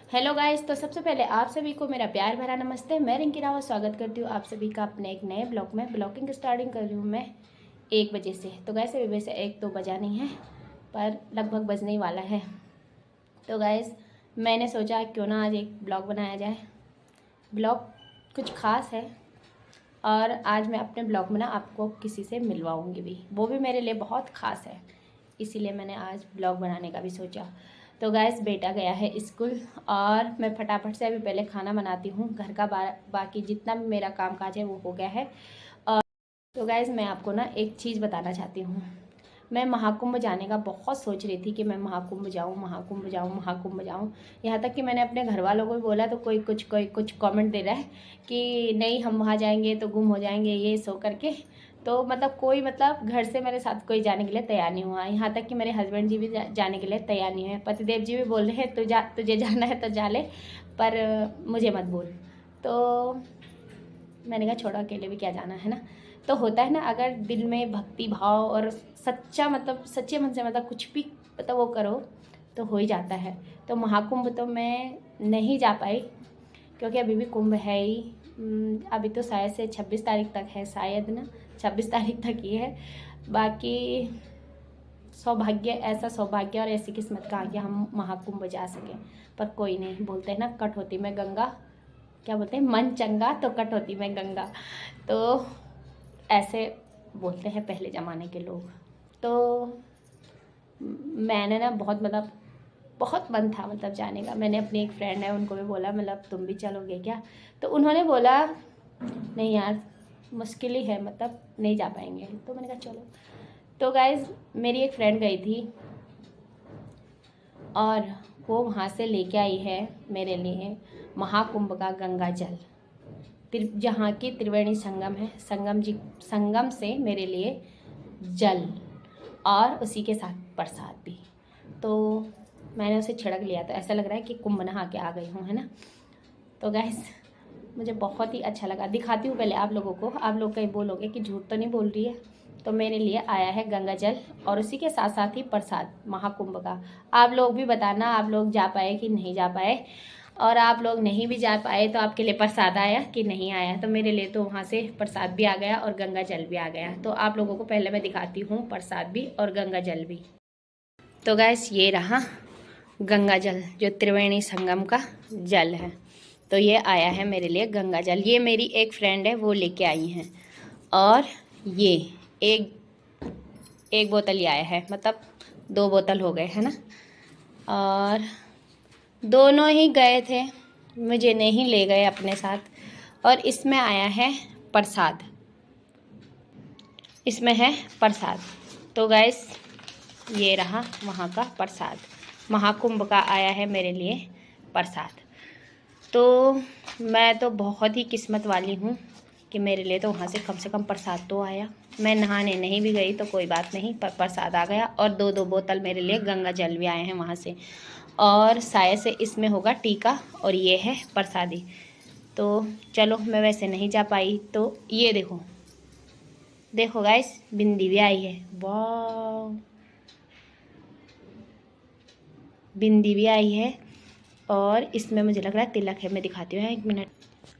Hello guys, तो सबसे पहले आप सभी को मेरा प्यार भरा नमस्ते। मैं रिंकी रावत स्वागत करती हूँ आप सभी का अपने एक नए ब्लॉग में। ब्लॉगिंग स्टार्टिंग कर रही हूँ मैं 1 बजे से। तो गाइस अभी वैसे 1 तो बजा नहीं है, पर लगभग बजने ही वाला है। तो गाइस मैंने सोचा क्यों ना आज एक ब्लॉग बनाया जाए। ब्लॉग कुछ ख़ास है और आज मैं अपने ब्लॉग में ना आपको किसी से मिलवाऊँगी भी, वो भी मेरे लिए बहुत ख़ास है। इसीलिए मैंने आज ब्लॉग बनाने का भी सोचा। तो गैस बेटा गया है स्कूल और मैं फटाफट से अभी पहले खाना बनाती हूँ। घर का बाकी जितना भी मेरा काम काज है वो हो गया है। और तो गैस मैं आपको ना एक चीज़ बताना चाहती हूँ। मैं महाकुंभ जाने का बहुत सोच रही थी कि मैं महाकुंभ जाऊँ, महाकुंभ जाऊँ, महाकुंभ जाऊँ। यहाँ तक कि मैंने अपने घर वालों को भी बोला तो कोई कुछ कमेंट दे रहा है कि नहीं हम वहाँ जाएंगे तो गुम हो जाएंगे, ये सो करके। तो मतलब कोई मतलब घर से मेरे साथ कोई जाने के लिए तैयार नहीं हुआ। यहाँ तक कि मेरे हस्बैंड जी भी जाने के लिए तैयार नहीं हुए। पतिदेव जी भी बोल रहे हैं तुझे जाना है तो जा ले, पर मुझे मत बोल। तो मैंने कहा छोड़ो, अकेले भी क्या जाना है ना। तो होता है ना, अगर दिल में भक्ति भाव और सच्चा मतलब सच्चे मन से मतलब कुछ भी मतलब वो करो तो हो ही जाता है। तो महाकुंभ तो मैं नहीं जा पाई क्योंकि अभी भी कुंभ है ही। अभी तो शायद से 26 तारीख तक है, शायद ना 26 तारीख तक ही है। बाकी सौभाग्य और ऐसी किस्मत का कि हम महाकुंभ जा सकें। पर कोई नहीं, बोलते हैं ना कट होती में गंगा, क्या बोलते हैं, मन चंगा तो कट होती में गंगा। तो ऐसे बोलते हैं पहले ज़माने के लोग। तो मैंने ना बहुत मन था मतलब जाने का। मैंने अपनी एक फ्रेंड है उनको भी बोला मतलब तुम भी चलोगे क्या। तो उन्होंने बोला नहीं यार मुश्किल ही है, मतलब नहीं जा पाएंगे। तो मैंने कहा चलो। तो गाइज़ मेरी एक फ्रेंड गई थी और वो वहाँ से लेके आई है मेरे लिए महाकुंभ का गंगा जल। जहाँ की त्रिवेणी संगम है, संगम से मेरे लिए जल और उसी के साथ प्रसाद भी। तो मैंने उसे छिड़क लिया तो ऐसा लग रहा है कि कुंभ नहा के आ गई हूँ, है ना। तो गैस मुझे बहुत ही अच्छा लगा। दिखाती हूँ पहले आप लोगों को। आप लोग कहीं बोलोगे कि झूठ तो नहीं बोल रही है। तो मेरे लिए आया है गंगा जल और उसी के साथ साथ ही प्रसाद महाकुंभ का। आप लोग भी बताना आप लोग जा पाए कि नहीं जा पाए, और आप लोग नहीं भी जा पाए तो आपके लिए प्रसाद आया कि नहीं आया। तो मेरे लिए तो वहाँ से प्रसाद भी आ गया और गंगा जल भी आ गया। तो आप लोगों को पहले मैं दिखाती हूँ प्रसाद भी और गंगा जल भी। तो गैस ये रहा गंगा जल जो त्रिवेणी संगम का जल है। तो ये आया है मेरे लिए गंगा जल। ये मेरी एक फ्रेंड है वो लेके आई हैं। और ये एक बोतल ही आया है, मतलब 2 बोतल हो गए है ना। और दोनों ही गए थे, मुझे नहीं ले गए अपने साथ। और इसमें आया है प्रसाद, इसमें है प्रसाद। तो गैस ये रहा वहाँ का प्रसाद, महाकुंभ का आया है मेरे लिए प्रसाद। तो मैं तो बहुत ही किस्मत वाली हूँ कि मेरे लिए तो वहाँ से कम प्रसाद तो आया। मैं नहाने नहीं भी गई तो कोई बात नहीं, पर प्रसाद आ गया। और 2-2 बोतल मेरे लिए गंगा जल भी आए हैं वहाँ से। और शायद से इसमें होगा टीका और ये है प्रसादी। तो चलो मैं वैसे नहीं जा पाई। तो ये देखो देखो गाइस, बिंदी भी आई है, वाह बिंदी भी आई है। और इसमें मुझे लग रहा है तिलक है, मैं दिखाती हूँ 1 मिनट।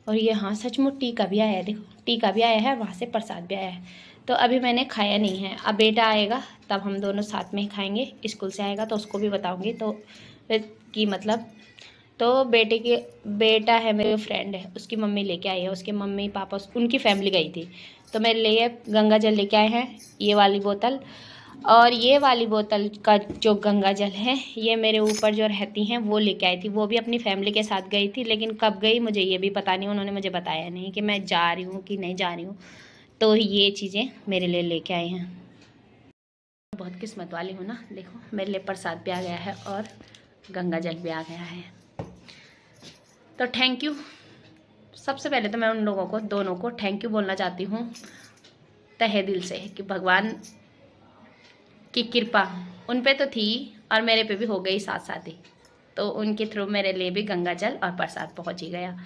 और ये हाँ सचमुच टीका भी आया है, देखो टीका भी आया है, वहाँ से प्रसाद भी आया है। तो अभी मैंने खाया नहीं है, अब बेटा आएगा तब हम दोनों साथ में ही खाएंगे। स्कूल से आएगा तो उसको भी बताऊँगी तो कि मतलब। तो बेटा है, मेरे फ्रेंड है, उसकी मम्मी लेके आई है, उसके मम्मी पापा उनकी फैमिली गई थी। तो मेरे लिए गंगा जल लेके आए हैं, ये वाली बोतल। और ये वाली बोतल का जो गंगा जल है ये मेरे ऊपर जो रहती हैं वो लेके आई थी। वो भी अपनी फैमिली के साथ गई थी, लेकिन कब गई मुझे ये भी पता नहीं, उन्होंने मुझे बताया नहीं कि मैं जा रही हूँ कि नहीं जा रही हूँ। तो ये चीज़ें मेरे लिए लेके आए हैं। बहुत किस्मत वाली हूँ ना, देखो मेरे लिए प्रसाद भी आ गया है और गंगा जल भी आ गया है। तो थैंक यू। सबसे पहले तो मैं उन लोगों को दोनों को थैंक यू बोलना चाहती हूँ तहे दिल से कि भगवान की कृपा उन पे तो थी और मेरे पे भी हो गई साथ साथ ही। तो उनके थ्रू मेरे लिए भी गंगा जल और प्रसाद पहुंच ही गया।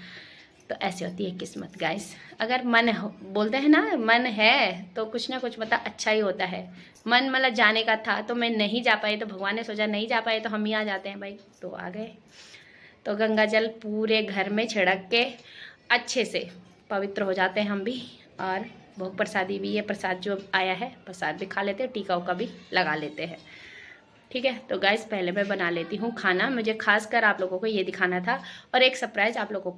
तो ऐसी होती है किस्मत गाइस। अगर मन हो, बोलते हैं ना मन है तो कुछ ना कुछ मतलब अच्छा ही होता है। मन मतलब जाने का था तो मैं नहीं जा पाई, तो भगवान ने सोचा नहीं जा पाए तो हम ही आ जाते हैं भाई, तो आ गए। तो गंगा जल पूरे घर में छिड़क के अच्छे से पवित्र हो जाते हैं हम भी। और भोग प्रसादी भी, ये प्रसाद जो आया है प्रसाद भी खा लेते हैं, टीका उका भी लगा लेते हैं। ठीक है, तो गाइस पहले मैं बना लेती हूँ खाना। मुझे खासकर आप लोगों को ये दिखाना था, और एक सरप्राइज़ आप लोगों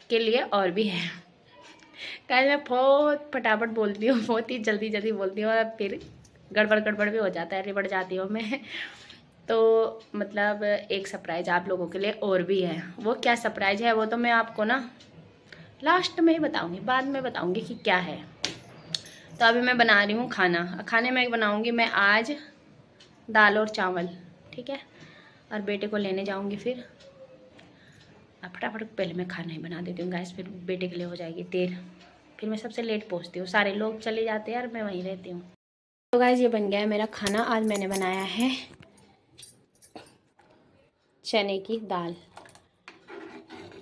के लिए और भी है। गाइस मैं बहुत फटाफट बोलती हूँ, बहुत ही जल्दी जल्दी बोलती हूँ, और फिर गड़बड़ भी हो जाता है, रिबड़ जाती हूँ मैं। तो मतलब एक सरप्राइज़ आप लोगों के लिए और भी है। वो क्या सरप्राइज़ है वो तो मैं आपको ना लास्ट में ही बताऊँगी, बाद में बताऊँगी कि क्या है। तो अभी मैं बना रही हूँ खाना। खाने में बनाऊँगी मैं आज दाल और चावल। ठीक है, और बेटे को लेने जाऊँगी फिर। फटाफट पहले मैं खाना ही बना देती हूँ गैस, फिर बेटे के लिए हो जाएगी देर। फिर मैं सबसे लेट पहुँचती हूँ, सारे लोग चले जाते हैं और मैं वहीं रहती हूँ। तो गैस ये बन गया है मेरा खाना। आज मैंने बनाया है चने की दाल,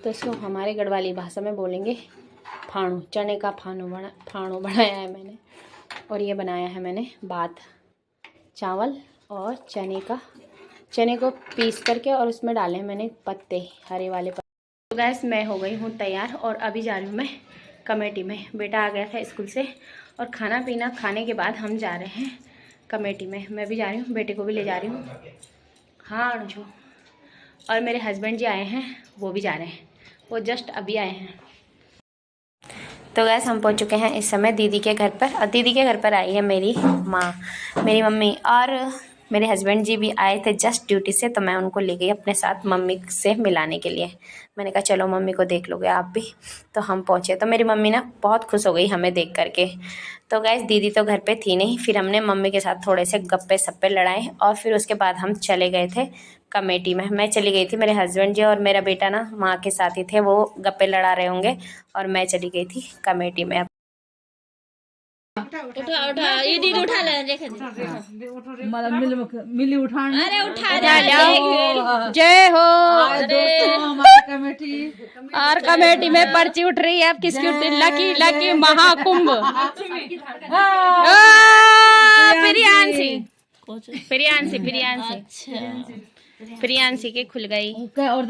तो इसको हमारे गढ़वाली भाषा में बोलेंगे फाणू। चने का फाणू बनाया है मैंने। और ये बनाया है मैंने भात, चावल और चने को पीस करके, और उसमें डाले हैं मैंने पत्ते, हरे वाले पत्ते। तो गैस मैं हो गई हूँ तैयार, और अभी जा रही हूँ मैं कमेटी में। बेटा आ गया था स्कूल से, और खाना पीना खाने के बाद हम जा रहे हैं कमेटी में। मैं भी जा रही हूँ, बेटे को भी ले जा रही हूँ। हाँ अर्जु, और मेरे हस्बैंड जी आए हैं, वो भी जा रहे हैं, वो जस्ट अभी आए हैं। तो गैस हम पहुंच चुके हैं इस समय दीदी के घर पर, और दीदी के घर पर आई है मेरी माँ, मेरी मम्मी, और मेरे हस्बैंड जी भी आए थे जस्ट ड्यूटी से। तो मैं उनको ले गई अपने साथ मम्मी से मिलाने के लिए। मैंने कहा चलो मम्मी को देख लोगे आप भी। तो हम पहुँचे, तो मेरी मम्मी ना बहुत खुश हो गई हमें देख करके। तो गैस दीदी तो घर पे थी नहीं, फिर हमने मम्मी के साथ थोड़े से गप्पे सप्पे लड़ाए, और फिर उसके बाद हम चले गए थे कमेटी में। मैं चली गई थी, मेरे हस्बैंड जी और मेरा बेटा ना माँ के साथ ही थे, वो गप्पे लड़ा रहे होंगे, और मैं चली गई थी कमेटी में। उठा ये दीदी उठा ले, देखे मिली उठाना। अरे उठा ले, जय हो। हमारी कमेटी और कमेटी में पर्ची उठ रही है अब किसकी उठ रही? Lucky lucky Mahakumbh. प्रियांशी के खुल गई। और